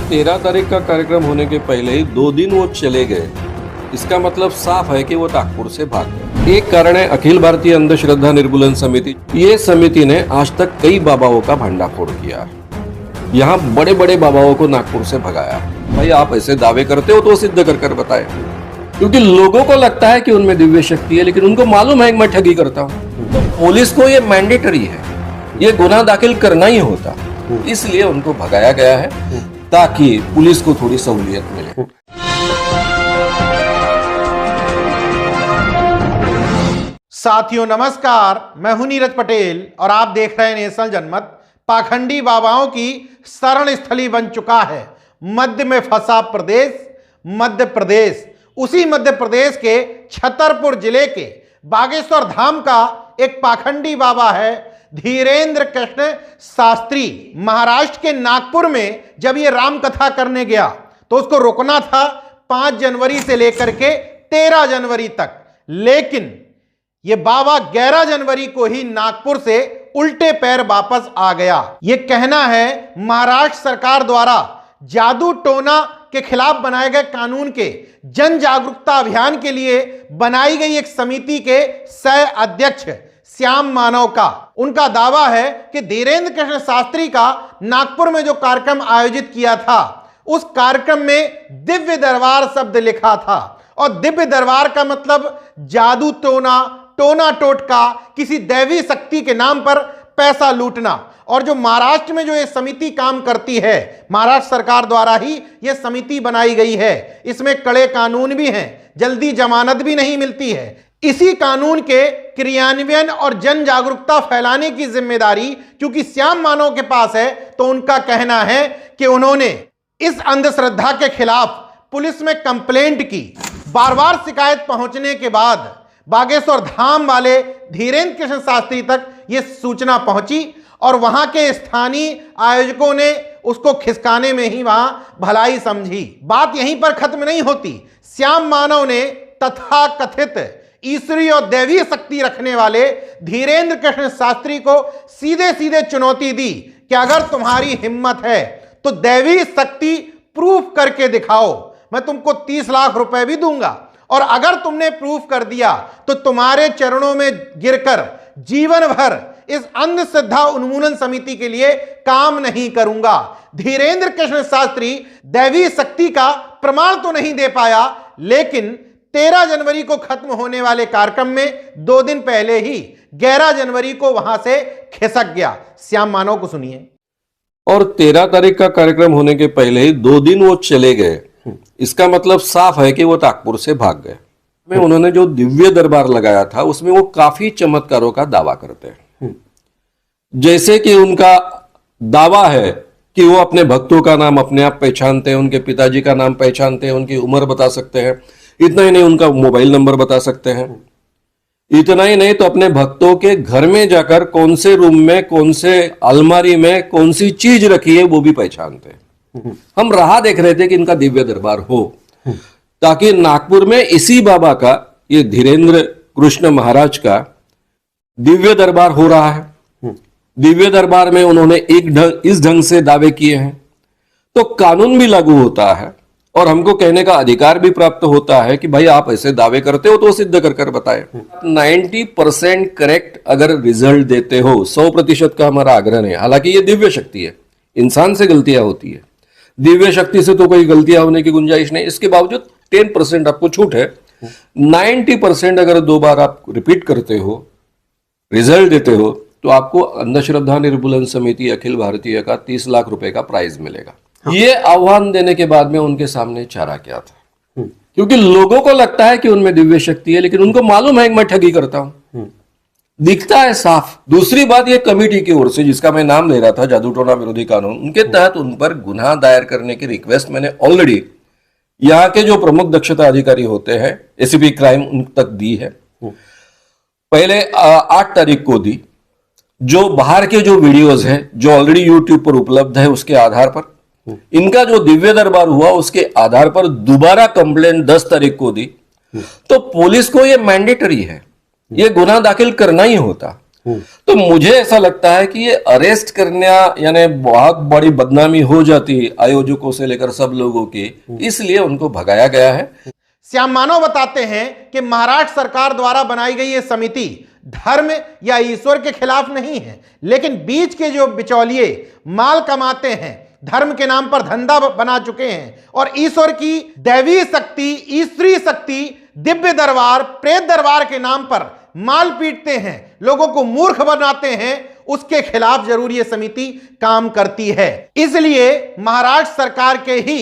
13 तारीख का कार्यक्रम होने के पहले ही 2 दिन वो चले गए। इसका मतलब साफ है कि वो नागपुर से भाग गए। एक कारण है अखिल भारतीय अंधश्रद्धा निर्मूलन समिति। ये समिति ने आज तक कई बाबाओं का भंडाफोड़ किया। यहाँ बड़े बड़े बाबाओं को नागपुर से भगाया। भाई आप ऐसे दावे करते हो तो सिद्ध कर कर बताए, क्योंकि लोगों को लगता है कि उनमें दिव्य शक्ति है, लेकिन उनको मालूम है कि मैं ठगी करता हूँ। तो पुलिस को ये मैंडेटरी है, ये गुनाह दाखिल करना ही होता, इसलिए उनको भगाया गया है ताकि पुलिस को थोड़ी सहूलियत मिले। साथियों नमस्कार, मैं हूं नीरज पटेल और आप देख रहे हैं नेशनल जनमत। पाखंडी बाबाओं की शरण स्थली बन चुका है मध्य में फंसा प्रदेश, मध्य प्रदेश। उसी मध्य प्रदेश के छतरपुर जिले के बागेश्वर धाम का एक पाखंडी बाबा है धीरेन्द्र कृष्ण शास्त्री। महाराष्ट्र के नागपुर में जब ये राम कथा करने गया तो उसको रोकना था 5 जनवरी से लेकर के 13 जनवरी तक, लेकिन ये बाबा 11 जनवरी को ही नागपुर से उल्टे पैर वापस आ गया। ये कहना है महाराष्ट्र सरकार द्वारा जादू टोना के खिलाफ बनाए गए कानून के जन जागरूकता अभियान के लिए बनाई गई एक समिति के सह अध्यक्ष श्याम मानव का उनका दावा है कि धीरेन्द्र कृष्ण शास्त्री का नागपुर में जो कार्यक्रम आयोजित किया था उस कार्यक्रम में दिव्य दरबार शब्द लिखा था, और दिव्य दरबार का मतलब जादू टोना टोटका, किसी दैवी शक्ति के नाम पर पैसा लूटना। और जो महाराष्ट्र में जो ये समिति काम करती है, महाराष्ट्र सरकार द्वारा ही ये समिति बनाई गई है। इसमें कड़े कानून भी हैं, जल्दी जमानत भी नहीं मिलती है। इसी कानून के क्रियान्वयन और जन जागरूकता फैलाने की जिम्मेदारी क्योंकि श्याम मानव के पास है, तो उनका कहना है कि उन्होंने इस अंधश्रद्धा के खिलाफ पुलिस में कंप्लेंट की। बार बार शिकायत पहुंचने के बाद बागेश्वर धाम वाले धीरेन्द्र कृष्ण शास्त्री तक यह सूचना पहुंची और वहां के स्थानीय आयोजकों ने उसको खिसकाने में ही वहां भलाई समझी। बात यहीं पर खत्म नहीं होती। श्याम मानव ने तथाकथित ईश्वरीय और दैवीय शक्ति रखने वाले धीरेन्द्र कृष्ण शास्त्री को सीधे सीधे चुनौती दी कि अगर तुम्हारी हिम्मत है तो दैवीय शक्ति प्रूफ करके दिखाओ, मैं तुमको 30 लाख रुपए भी दूंगा, और अगर तुमने प्रूफ कर दिया तो तुम्हारे चरणों में गिरकर जीवन भर इस अंधश्रद्धा उन्मूलन समिति के लिए काम नहीं करूंगा। धीरेन्द्र कृष्ण शास्त्री दैवी शक्ति का प्रमाण तो नहीं दे पाया, लेकिन 13 जनवरी को खत्म होने वाले कार्यक्रम में 2 दिन पहले ही 11 जनवरी को वहां से खिसक गया। श्याम मानव को सुनिए। और 13 तारीख का कार्यक्रम होने के पहले ही 2 दिन वो चले गए। इसका मतलब साफ है कि वो नागपुर से भाग गए। में उन्होंने जो दिव्य दरबार लगाया था उसमें वो काफी चमत्कारों का दावा करते हैं। जैसे कि उनका दावा है कि वो अपने भक्तों का नाम अपने आप पहचानते हैं, उनके पिताजी का नाम पहचानते हैं, उनकी उम्र बता सकते हैं। इतना ही नहीं, उनका मोबाइल नंबर बता सकते हैं। इतना ही नहीं तो अपने भक्तों के घर में जाकर कौन से रूम में, कौन से अलमारी में कौन सी चीज रखी है वो भी पहचानते हैं। हम राह देख रहे थे कि इनका दिव्य दरबार हो, ताकि नागपुर में इसी बाबा का, ये धीरेन्द्र कृष्ण महाराज का दिव्य दरबार हो रहा है। दिव्य दरबार में उन्होंने इस ढंग से दावे किए हैं तो कानून भी लागू होता है और हमको कहने का अधिकार भी प्राप्त होता है कि भाई आप ऐसे दावे करते हो तो सिद्ध कर कर बताए। 90% करेक्ट अगर रिजल्ट देते हो, 100% का हमारा आग्रह नहीं। हालांकि ये दिव्य शक्ति है, इंसान से गलतियां होती है, दिव्य शक्ति से तो कोई गलतियां होने की गुंजाइश नहीं। इसके बावजूद 10% आपको छूट है। 90% अगर 2 बार आप रिपीट करते हो, रिजल्ट देते हो, तो आपको अंधश्रद्धा निर्मूलन समिति अखिल भारतीय का 30 लाख रुपए का प्राइज मिलेगा। ये आह्वान देने के बाद में उनके सामने चारा क्या था, क्योंकि लोगों को लगता है कि उनमें दिव्य शक्ति है, लेकिन उनको मालूम है कि मैं ठगी करता हूं, दिखता है साफ। दूसरी बात, ये कमेटी की ओर से जिसका मैं नाम ले रहा था, जादू टोना विरोधी कानून, उनके तहत उन पर गुनाह दायर करने की रिक्वेस्ट मैंने ऑलरेडी यहाँ के जो प्रमुख दक्षता अधिकारी होते हैं, एसीपी क्राइम, उन तक दी है। पहले 8 तारीख को दी। जो बाहर के जो वीडियोस हैं जो ऑलरेडी यूट्यूब पर उपलब्ध है, उसके आधार पर इनका जो दिव्य दरबार हुआ उसके आधार पर दोबारा कंप्लेंट 10 तारीख को दी। तो पुलिस को यह मैंडेटरी है ये गुनाह दाखिल करना ही होता। तो मुझे ऐसा लगता है कि ये अरेस्ट करना यानी बहुत बड़ी बदनामी हो जाती आयोजकों से लेकर सब लोगों की, इसलिए उनको भगाया गया है। श्याम मानव बताते हैं कि महाराष्ट्र सरकार द्वारा बनाई गई ये समिति धर्म या ईश्वर के खिलाफ नहीं है, लेकिन बीच के जो बिचौलिए माल कमाते हैं, धर्म के नाम पर धंधा बना चुके हैं और ईश्वर की दैवी शक्ति, ईश्वरी शक्ति, दिव्य दरबार, प्रेत दरबार के नाम पर माल पीटते हैं, लोगों को मूर्ख बनाते हैं, उसके खिलाफ जरूर ये समिति काम करती है। इसलिए महाराष्ट्र सरकार के ही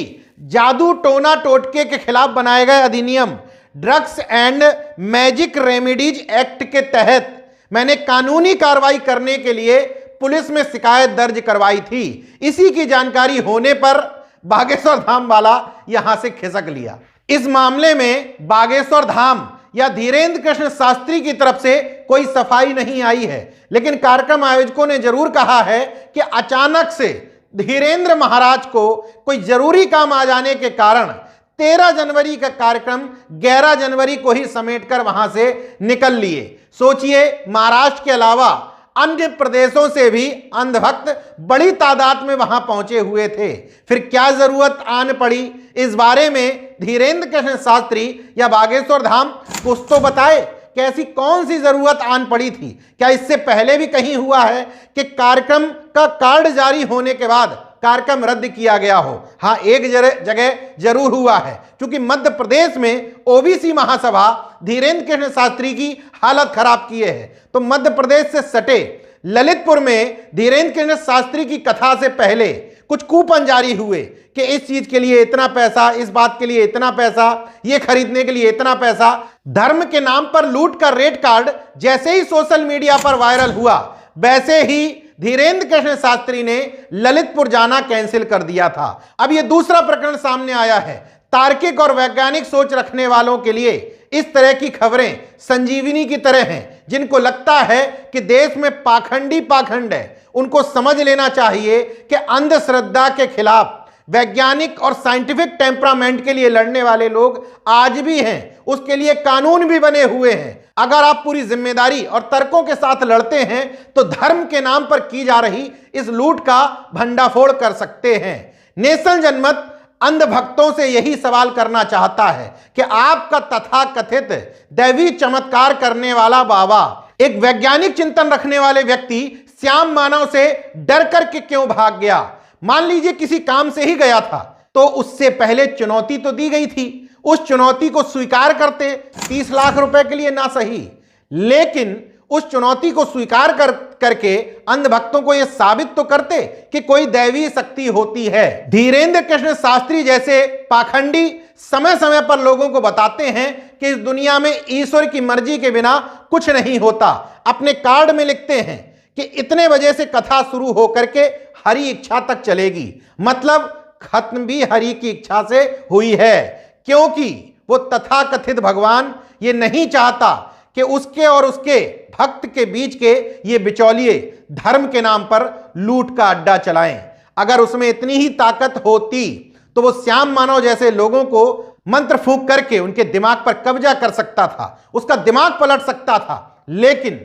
जादू टोना टोटके के खिलाफ बनाए गए अधिनियम drugs and magic remedies act के तहत मैंने कानूनी कार्रवाई करने के लिए पुलिस में शिकायत दर्ज करवाई थी। इसी की जानकारी होने पर बागेश्वर धाम वाला यहां से खिसक लिया। इस मामले में बागेश्वर धाम या धीरेन्द्र कृष्ण शास्त्री की तरफ से कोई सफाई नहीं आई है, लेकिन कार्यक्रम आयोजकों ने जरूर कहा है कि अचानक से धीरेन्द्र महाराज को कोई जरूरी काम आ जाने के कारण 13 जनवरी का कार्यक्रम 11 जनवरी को ही समेटकर वहां से निकल लिए। सोचिए, महाराष्ट्र के अलावा अन्य प्रदेशों से भी अंधभक्त बड़ी तादाद में वहां पहुंचे हुए थे। फिर क्या जरूरत आन पड़ी, इस बारे में धीरेन्द्र कृष्ण शास्त्री या बागेश्वर धाम कुछ तो बताए। कैसी कौन सी जरूरत आन पड़ी थी? क्या इससे पहले भी कहीं हुआ है कि कार्यक्रम का कार्ड जारी होने के बाद कार्यक्रम रद्द किया गया हो? हाँ, एक जगह जरूर हुआ है, क्योंकि मध्य प्रदेश में ओबीसी महासभा धीरेन्द्र कृष्ण शास्त्री की हालत खराब किए है। तो मध्य प्रदेश से सटे ललितपुर में धीरेन्द्र कृष्ण शास्त्री की कथा से पहले कुछ कूपन जारी हुए कि इस चीज के लिए इतना पैसा, इस बात के लिए इतना पैसा, ये खरीदने के लिए इतना पैसा। धर्म के नाम पर लूट का रेड कार्ड जैसे ही सोशल मीडिया पर वायरल हुआ, वैसे ही धीरेन्द्र कृष्ण शास्त्री ने ललितपुर जाना कैंसिल कर दिया था। अब यह दूसरा प्रकरण सामने आया है। तार्किक और वैज्ञानिक सोच रखने वालों के लिए इस तरह की खबरें संजीवनी की तरह हैं। जिनको लगता है कि देश में पाखंड है, उनको समझ लेना चाहिए कि अंधश्रद्धा के खिलाफ वैज्ञानिक और साइंटिफिक टेम्परामेंट के लिए लड़ने वाले लोग आज भी हैं, उसके लिए कानून भी बने हुए हैं। अगर आप पूरी जिम्मेदारी और तर्कों के साथ लड़ते हैं तो धर्म के नाम पर की जा रही इस लूट का भंडाफोड़ कर सकते हैं। नेशनल जनमत अंध भक्तों से यही सवाल करना चाहता है कि आपका तथाकथित दैवी चमत्कार करने वाला बाबा, एक वैज्ञानिक चिंतन रखने वाले व्यक्ति श्याम मानव से डर करके क्यों भाग गया? मान लीजिए किसी काम से ही गया था, तो उससे पहले चुनौती तो दी गई थी, उस चुनौती को स्वीकार करते 30 लाख रुपए के लिए ना सही, लेकिन उस चुनौती को स्वीकार करके अंधभक्तों को यह साबित तो करते कि कोई दैवी शक्ति होती है। धीरेन्द्र कृष्ण शास्त्री जैसे पाखंडी समय समय पर लोगों को बताते हैं कि इस दुनिया में ईश्वर की मर्जी के बिना कुछ नहीं होता। अपने कार्ड में लिखते हैं कि इतने बजे से कथा शुरू होकर के हरि इच्छा तक चलेगी, मतलब खत्म भी हरि की इच्छा से हुई है, क्योंकि वो तथाकथित भगवान ये नहीं चाहता कि उसके और उसके भक्त के बीच के ये बिचौलिए धर्म के नाम पर लूट का अड्डा चलाएं। अगर उसमें इतनी ही ताकत होती तो वो श्याम मानव जैसे लोगों को मंत्र फूंक करके उनके दिमाग पर कब्जा कर सकता था, उसका दिमाग पलट सकता था। लेकिन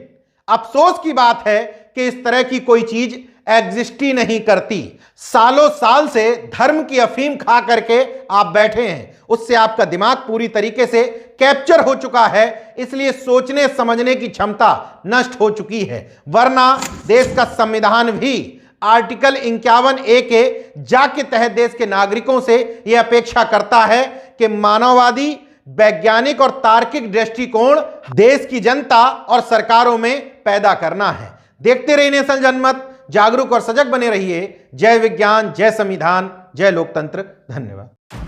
अफसोस की बात है कि इस तरह की कोई चीज एग्जिस्ट ही नहीं करती। सालों साल से धर्म की अफीम खा करके आप बैठे हैं, उससे आपका दिमाग पूरी तरीके से कैप्चर हो चुका है, इसलिए सोचने समझने की क्षमता नष्ट हो चुकी है। वरना देश का संविधान भी आर्टिकल 51A के जा के तहत देश के नागरिकों से यह अपेक्षा करता है कि मानववादी, वैज्ञानिक और तार्किक दृष्टिकोण देश की जनता और सरकारों में पैदा करना है। देखते रहिए नेशनल जनमत, जागरूक और सजग बने रहिए। जय विज्ञान, जय संविधान, जय लोकतंत्र। धन्यवाद।